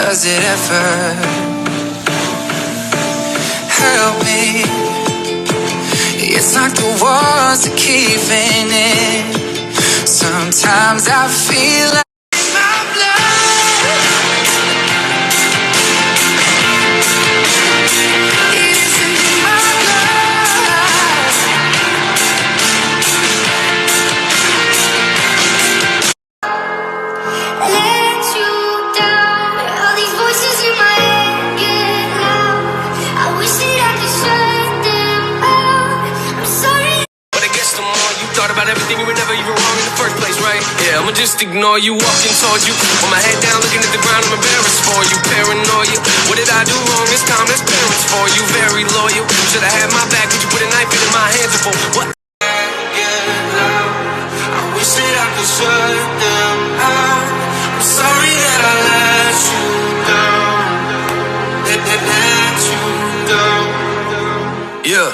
does it ever help me? It's like the walls are caving in. Sometimes I feel like my blood isn't in my blood. Let you down. All these voices in my head get loud. I wish that I could shut them out. I'm sorry. But I guess the more you thought about everything, you were never even wrong in the first place, right? Yeah, I'ma just ignore you, walking towards you. With my head down, looking at the ground, I'm embarrassed for you. Paranoia, what did I do wrong? It's time, there's parents for you. Very loyal, should've had my back, but you put a knife in my hands before. What? I wish that I could shut them out. I'm sorry that I let you down. Let you down. Yeah,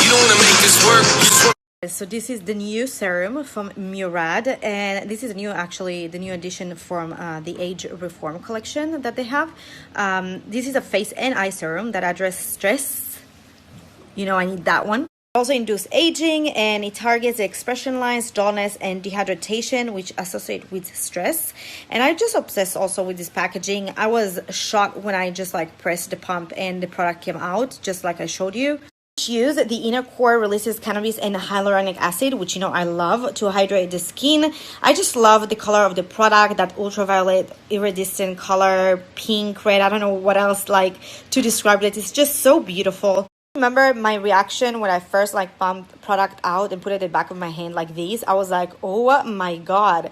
you don't wanna make this work. You just wanna. So this is the new serum from Murad, and this is the new addition from the Age Reform collection that they have. This is a face and eye serum that address stress. You know, I need that one. It also induce aging, and it targets the expression lines, dullness, and dehydration, which associate with stress. And I just obsessed also with this packaging. I was shocked when I just like pressed the pump and the product came out, just like I showed you. Use the inner core releases cannabis and hyaluronic acid, which you know I love, to hydrate the skin. I just love the color of the product, that ultraviolet iridescent color, pink, red, I don't know what else like to describe it. It's just so beautiful. Remember my reaction when I first like pumped product out and put it in the back of my hand like this? I was like, oh my god.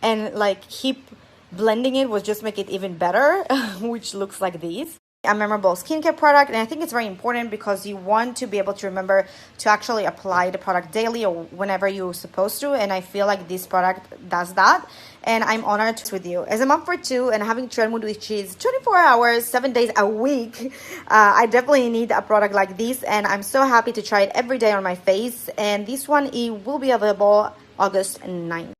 And like keep blending it was just make it even better, which looks like this. A memorable skincare product, and I think it's very important because you want to be able to remember to actually apply the product daily or whenever you're supposed to, and I feel like this product does that, and I'm honored with you. As a mom for two and having Treadmood, which is 24 hours 7 days a week, I definitely need a product like this, and I'm so happy to try it every day on my face. And this one, it will be available August 9th.